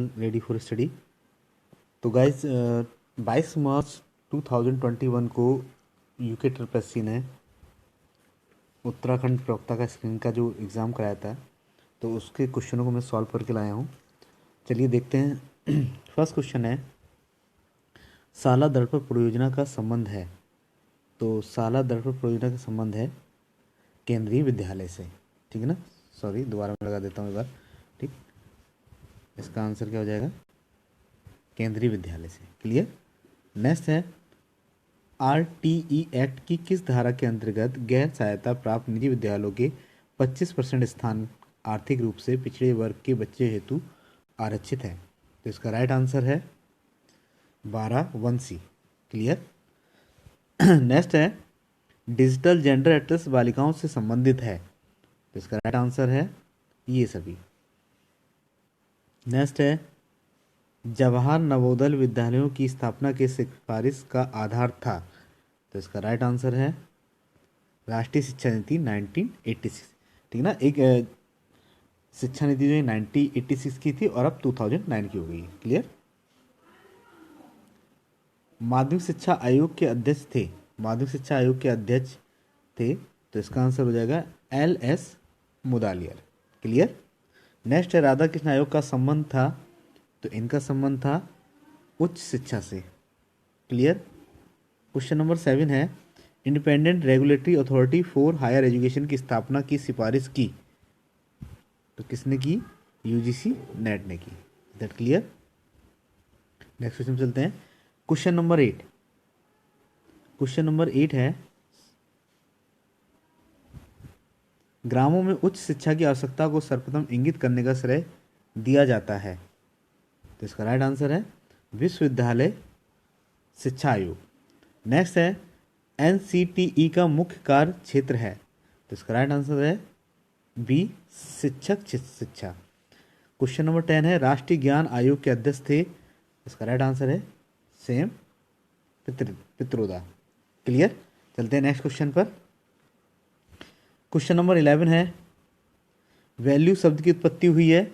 Channel ready for study. तो guys 22 मार्च 2021 को UK triple ने उत्तराखंड प्रवक्ता का स्क्रीन का जो एग्ज़ाम कराया था, तो उसके क्वेश्चनों को मैं सॉल्व करके लाया हूँ। चलिए देखते हैं। फर्स्ट क्वेश्चन है, साला दर्पण परियोजना का संबंध है। तो साला दर्पण परियोजना का संबंध है केंद्रीय विद्यालय से, ठीक है ना। सॉरी, दोबारा मैं लगा देता हूँ एक बार, ठीक। इसका आंसर क्या हो जाएगा? केंद्रीय विद्यालय से। क्लियर। नेक्स्ट है, आरटीई एक्ट की किस धारा के अंतर्गत गैर सहायता प्राप्त निजी विद्यालयों के 25% स्थान आर्थिक रूप से पिछड़े वर्ग के बच्चे हेतु आरक्षित है? तो इसका राइट आंसर है 12(1)(c). क्लियर। नेक्स्ट है, डिजिटल जेंडर एड्रेस बालिकाओं से संबंधित है। तो इसका राइट आंसर है ये सभी। नेक्स्ट है, जवाहर नवोदय विद्यालयों की स्थापना की सिफारिश का आधार था। तो इसका राइट आंसर है राष्ट्रीय शिक्षा नीति 1986, ठीक ना। एक शिक्षा नीति जो 1986 की थी और अब 2009 की हो गई। क्लियर। माध्यमिक शिक्षा आयोग के अध्यक्ष थे, माध्यमिक शिक्षा आयोग के अध्यक्ष थे, तो इसका आंसर हो जाएगा LS मुदालियर। क्लियर। नेक्स्ट है, राधा कृष्ण आयोग का संबंध था, तो इनका संबंध था उच्च शिक्षा से। क्लियर। क्वेश्चन नंबर 7 है, independent regulatory authority for higher education की स्थापना की सिफारिश की, तो किसने की? UGC नेट ने की। That clear. नेक्स्ट क्वेश्चन चलते हैं। क्वेश्चन नंबर 8, क्वेश्चन नंबर 8 है, ग्रामों में उच्च शिक्षा की आवश्यकता को सर्वप्रथम इंगित करने का श्रेय दिया जाता है। तो इसका राइट आंसर है विश्वविद्यालय शिक्षा आयोग। नेक्स्ट है, NCTE का मुख्य कार्य क्षेत्र है। तो इसका राइट आंसर है B, शिक्षक शिक्षा। क्वेश्चन नंबर 10 है, राष्ट्रीय ज्ञान आयोग के अध्यक्ष थे। इसका राइट आंसर है सेम पित्रोदा। क्लियर। चलते हैं नेक्स्ट क्वेश्चन पर। क्वेश्चन नंबर 11 है, वैल्यू शब्द की उत्पत्ति हुई है।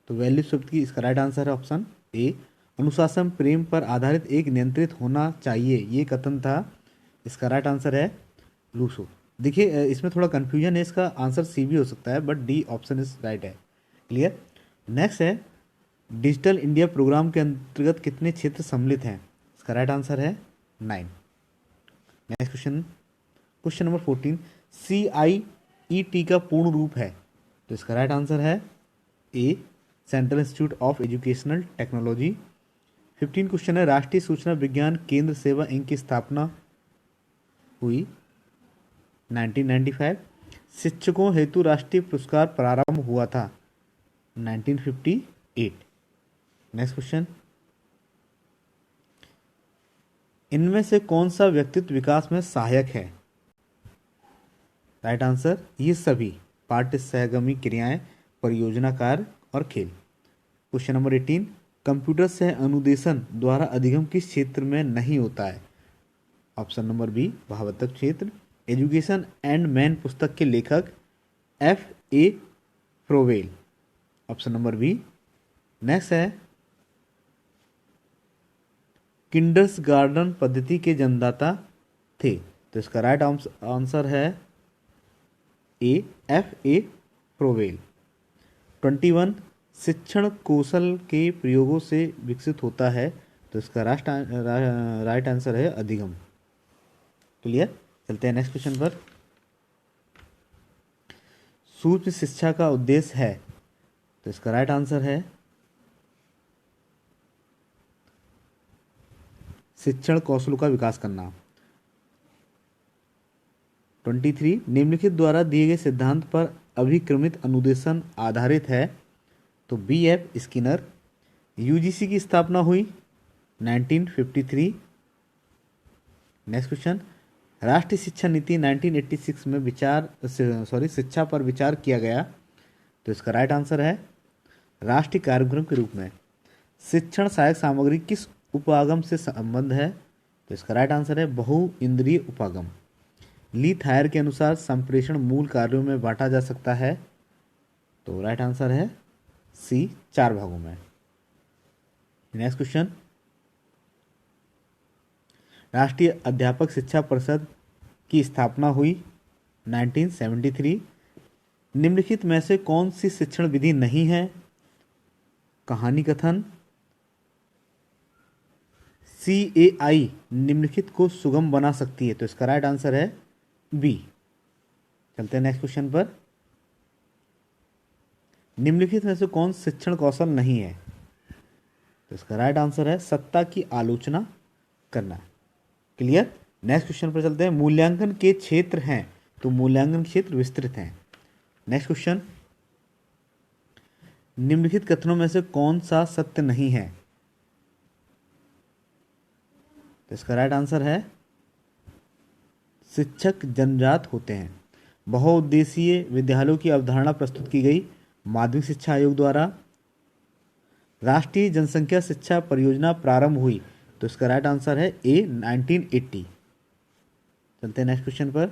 तो वैल्यू शब्द की इसका राइट आंसर है ऑप्शन ए, अनुशासन प्रेम पर आधारित एक नियंत्रित होना चाहिए, ये कथन था। इसका राइट आंसर है लूसो। देखिए इसमें थोड़ा कंफ्यूजन है, इसका आंसर सी भी हो सकता है, but D option is right है। क्लियर। नेक्स्ट है, डिजिटल इंडिया प्रोग्राम के अंतर्गत कितने क्षेत्र सम्मिलित हैं? इसका राइट आंसर है 9। Next question, question number 14, CIET का पूर्ण रूप है। तो इसका राइट आंसर है A, central institute of educational technology. 15 question है, राष्ट्रीय सूचना विज्ञान केंद्र सेवा इंक की स्थापना हुई 1995। शिक्षकों हेतु राष्ट्रीय पुरस्कार प्रारंभ हुआ था 1958। नेक्स्ट क्वेश्चन, इनमें से कौन सा व्यक्तित्व विकास में सहायक है? राइट आंसर ये सभी, पाठ्य सहगमी क्रियाएं, परियोजना कार्य और खेल। क्वेश्चन नंबर 18, कंप्यूटर सह अनुदेशन द्वारा अधिगम किस क्षेत्र में नहीं होता है? ऑप्शन नंबर बी, भावात्मक क्षेत्र। एजुकेशन एंड मैन पुस्तक के लेखक F.A. Froebel. Option number B. Next है, किंडर्सगार्टन पद्धति के जन्मदाता थे। तो इसका राइट आंसर है ए, F.A. फ्रोवेल। 21, शिक्षण कौशल के प्रयोगों से विकसित होता है। तो इसका राइट आंसर है अधिगम। क्लियर। चलते हैं नेक्स्ट क्वेश्चन पर। सूक्ष्म शिक्षा का उद्देश्य है। तो इसका राइट आंसर है शिक्षण कौशलों का विकास करना। 23, निम्नलिखित द्वारा दिए गए सिद्धांत पर अभिक्रमित अनुदेशन आधारित है। तो B.F. स्किनर। UGC की स्थापना हुई 1953। नेक्स्ट क्वेश्चन, राष्ट्रीय शिक्षा नीति 1986 में शिक्षा पर विचार किया गया। तो इसका राइट आंसर है राष्ट्रीय कार्यक्रम के रूप में। शिक्षण सहायक सामग्री किस उपागम से संबंध है? तो इसका राइट आंसर है बहु इंद्रिय उपागम। ली थायर के अनुसार संप्रेषण मूल कार्यों में बांटा जा सकता है। तो राइट आंसर है सी, 4 भागों में। नेक्स्ट क्वेश्चन, राष्ट्रीय अध्यापक शिक्षा परिषद की स्थापना हुई 1973। निम्नलिखित में से कौन सी शिक्षण विधि नहीं है? कहानी कथन। CAI निम्नलिखित को सुगम बना सकती है, तो इसका राइट आंसर है बी। चलते हैं नेक्स्ट क्वेश्चन पर। निम्नलिखित में से कौन शिक्षण कौशल नहीं है? तो इसका राइट आंसर है सत्ता की आलोचना करना। क्लियर। नेक्स्ट क्वेश्चन पर चलते हैं। मूल्यांकन के क्षेत्र हैं, तो मूल्यांकन क्षेत्र विस्तृत हैं। नेक्स्ट क्वेश्चन, निम्नलिखित कथनों में से कौन सा सत्य नहीं है? तो इसका राइट आंसर है शिक्षक जन्मजात होते हैं। बहुउद्देशीय विद्यालयों की अवधारणा प्रस्तुत की गई माध्यमिक शिक्षा आयोग द्वारा। राष्ट्रीय जनसंख्या शिक्षा परियोजना प्रारंभ हुई, तो इसका राइट आंसर है ए 1980। चलते हैं नेक्स्ट क्वेश्चन पर।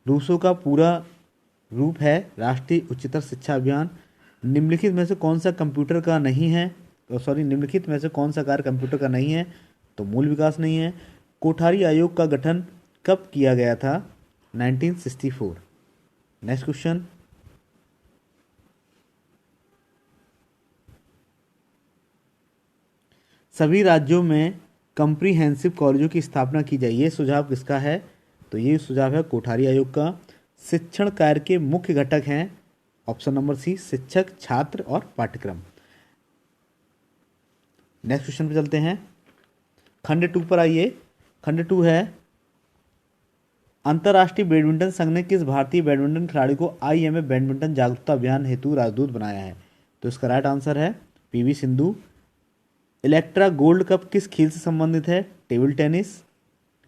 रूसो का पूरा रूप है राष्ट्रीय उच्चतर शिक्षा अभियान। निम्नलिखित में से कौन सा कंप्यूटर का नहीं है? निम्नलिखित में से कौन सा कार्य कंप्यूटर का नहीं है? तो मूल विकास नहीं है। कोठारी आयोग का गठन कब किया गया था? 1964। नेक्स्ट क्वेश्चन, सभी राज्यों में कम्प्रीहेंसिव कॉलेजों की स्थापना की जाए, ये सुझाव किसका है? तो ये सुझाव है कोठारी आयोग का। शिक्षण कार्य के मुख्य घटक हैं, ऑप्शन नंबर सी, शिक्षक, छात्र और पाठ्यक्रम। नेक्स्ट क्वेश्चन पे चलते हैं। खंड 2 पर आइए। खंड 2 है, अंतर्राष्ट्रीय बैडमिंटन संघ ने किस भारतीय बैडमिंटन खिलाड़ी को IMA बैडमिंटन जागरूकता अभियान हेतु राजदूत बनाया है? तो इसका राइट आंसर है PV Sindhu. Electra gold cup किस खेल से संबंधित है? Table tennis.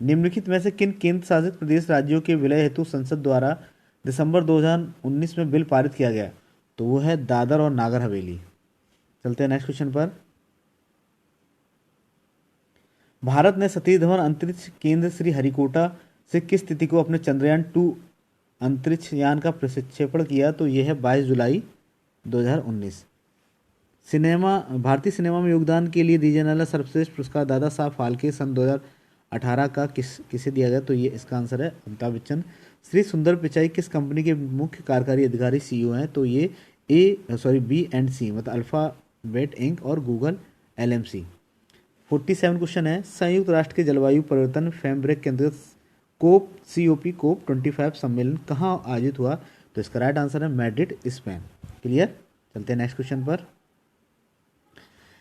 निम्नलिखित में से किन केंद्र शासित प्रदेश राज्यों के विलय हेतु संसद द्वारा दिसंबर 2019 में बिल पारित किया गया? तो वो है दादर और नागर हवेली। चलते हैं नेक्स्ट क्वेश्चन पर। भारत ने सतीश धवन अंतरिक्ष केंद्र श्रीहरिकोटा से किस तिथि को अपने चंद्रयान 2 अंतरिक्ष यान का प्रक्षेपण किया? तो यह है 22 जुलाई 2019। भारतीय सिनेमा में योगदान के लिए दिया जाने वाला सर्वश्रेष्ठ पुरस्कार दादा साहब फाल्के सन 2018 का किसे दिया गया? तो ये इसका आंसर है अमिताभ बच्चन। श्री सुंदर पिचाई किस कंपनी के मुख्य कार्यकारी अधिकारी CEO हैं? तो ये B&C मतलब अल्फाबेट इंक और गूगल LMC। 47 क्वेश्चन है, संयुक्त राष्ट्र के जलवायु परिवर्तन फ्रेमवर्क के अंतर्गत COP 25 सम्मेलन कहाँ आयोजित हुआ? तो इसका राइट आंसर है मैड्रिड, स्पेन। क्लियर। चलते हैं नेक्स्ट क्वेश्चन पर।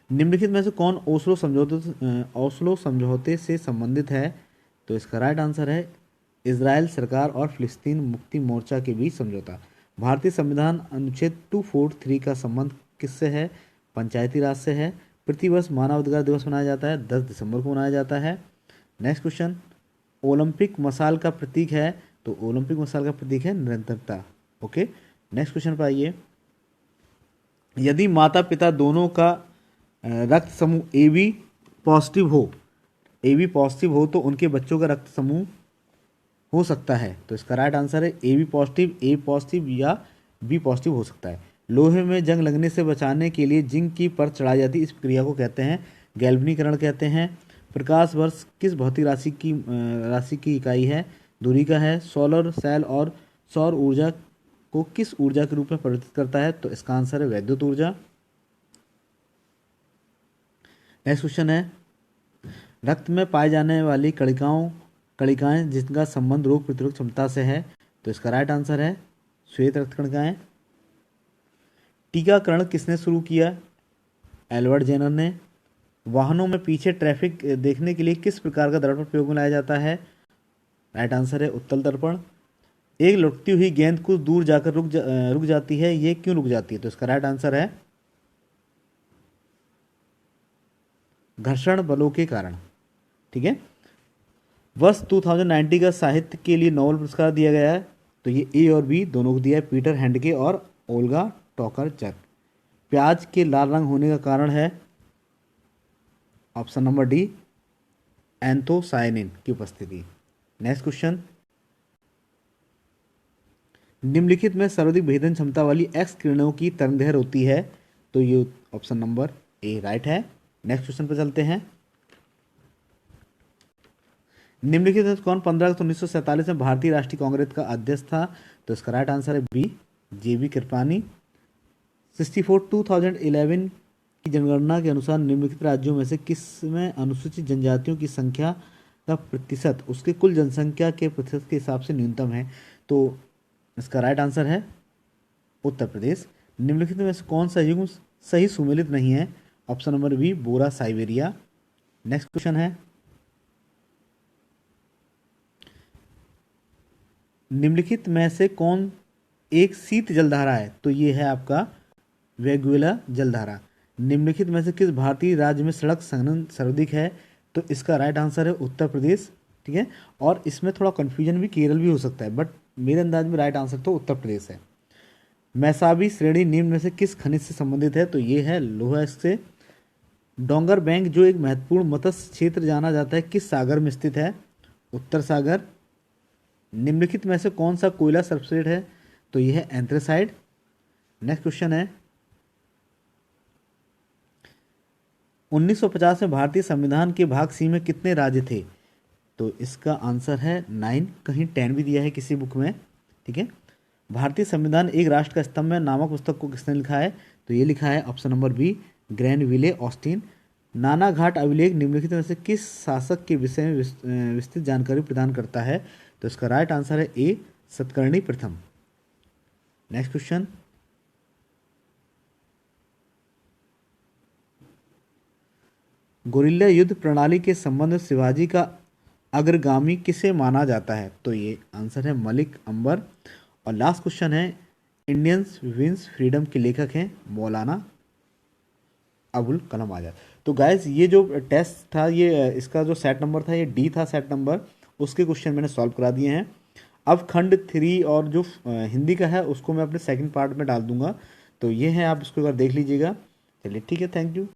निम्नलिखित में से कौन ओस्लो समझौते से संबंधित है? तो इसका राइट आंसर है इजराइल सरकार और फिलिस्तीन मुक्ति मोर्चा के बीच समझौता। भारतीय संविधान अनुच्छेद 243 का संबंध किससे है? पंचायती राज से है। प्रतिवर्ष मानवाधिकार दिवस मनाया जाता है, 10 दिसंबर को मनाया जाता है। नेक्स्ट क्वेश्चन, ओलंपिक मशाल का प्रतीक है? तो ओलंपिक मशाल का प्रतीक है निरंतरता। ओके। नेक्स्ट क्वेश्चन पर आइए। यदि माता पिता दोनों का रक्त समूह AB पॉजिटिव हो तो उनके बच्चों का रक्त समूह हो सकता है? तो इसका राइट आंसर है AB पॉजिटिव, A पॉजिटिव या B पॉजिटिव हो सकता है। लोहे में जंग लगने से बचाने के लिए जिंक की परत चढ़ाई जाती है, इस प्रक्रिया को कहते हैं गैल्वनीकरण कहते हैं। प्रकाश वर्ष किस भौतिक राशि की इकाई है? दूरी का है। सोलर सेल और सौर ऊर्जा को किस ऊर्जा के रूप में परिवर्तित करता है? तो इसका आंसर है वैद्युत ऊर्जा। नेक्स्ट क्वेश्चन है, रक्त में पाए जाने वाली कणिकाएं जिनका संबंध रोग प्रतिरोधक क्षमता से है? तो इसका राइट आंसर है श्वेत रक्त कणिकाएं। टीकाकरण किसने शुरू किया? एडवर्ड जेनर ने। वाहनों में पीछे ट्रैफिक देखने के लिए किस प्रकार का दर्पण प्रयोग में लाया जाता है? राइट आंसर है उत्तल दर्पण। एक लुढ़कती हुई गेंद कुछ दूर जाकर रुक जाती है, ये क्यों रुक जाती है? तो इसका राइट आंसर है घर्षण बलों के कारण। ठीक है। वर्ष 2019 का साहित्य के लिए नोबेल पुरस्कार दिया गया है, तो ये A और B दोनों को दिया है, पीटर हैंडके और ओल्गा टोकारचक। प्याज के लाल रंग होने का कारण है? ऑप्शन नंबर D, एंथोसायनिन की उपस्थिति। नेक्स्ट क्वेश्चन, निम्नलिखित में सर्वाधिक भेदन क्षमता वाली एक्स किरणों की तरंगदैर्घ्य होती है? तो ये ऑप्शन नंबर ए राइट है। नेक्स्ट क्वेश्चन पे चलते हैं। निम्नलिखित में से कौन 15 अगस्त 1947 में भारतीय राष्ट्रीय कांग्रेस का अध्यक्ष था? तो इसका राइट आंसर है बी, जे.बी. कृपलानी। 2011 की जनगणना के अनुसार निम्नलिखित राज्यों में से किस में अनुसूचित जनजातियों की संख्या का प्रतिशत उसके कुल जनसंख्या के प्रतिशत के हिसाब से न्यूनतम है? तो इसका राइट आंसर है उत्तर प्रदेश। निम्नलिखित में से कौन सा युग्म सही सुमेलित नहीं है? ऑप्शन नंबर बी, बोरा साइबेरिया। नेक्स्ट क्वेश्चन है, निम्नलिखित में से कौन एक शीत जलधारा है? तो ये है आपका वेगुएला जलधारा। निम्नलिखित में से किस भारतीय राज्य में सड़क संघनन सर्वाधिक है? तो इसका राइट आंसर है उत्तर प्रदेश। ठीक है, और इसमें थोड़ा कन्फ्यूजन भी केरल भी हो सकता है, बट मेरे अंदाज में राइट आंसर तो उत्तर प्रदेश है। मैसाबी श्रेणी निम्न में से किस खनिज से संबंधित है? तो ये है लोहा से। डोंगर बैंक जो एक महत्वपूर्ण मत्स्य क्षेत्र जाना जाता है किस सागर में स्थित है? उत्तर सागर। निम्नलिखित में से कौन सा कोयला सब्सट्रेट है? तो यह है एंथ्रेसाइड। नेक्स्ट क्वेश्चन है, 1950 में भारतीय संविधान के भाग सी में कितने राज्य थे? तो इसका आंसर है 9, कहीं 10 भी दिया है किसी बुक में। ठीक है, भारतीय संविधान एक राष्ट्र का स्तंभ है नामक पुस्तक को किसने लिखा है? तो ये लिखा है ऑप्शन नंबर बी, ग्रैनविले ऑस्टिन। नाना घाट अभिलेख निम्नलिखित में से किस शासक के विषय में विस्तृत जानकारी प्रदान करता है? तो इसका राइट आंसर है ए, सतकर्णी प्रथम। नेक्स्ट क्वेश्चन, गुरिल्ला युद्ध प्रणाली के संबंध में शिवाजी का अग्रगामी किसे माना जाता है? तो ये आंसर है मलिक अंबर। और लास्ट क्वेश्चन है, इंडियंस विंस फ्रीडम के लेखक हैं मौलाना अबुल कलाम आजाद। तो गाइज ये जो टेस्ट था, ये इसका जो सेट नंबर था ये डी था सेट नंबर, उसके क्वेश्चन मैंने सॉल्व करा दिए हैं। अब खंड 3 और जो हिंदी का है उसको मैं अपने सेकंड पार्ट में डाल दूंगा, तो ये है, आप इसको एक बार देख लीजिएगा। चलिए ठीक है, थैंक यू।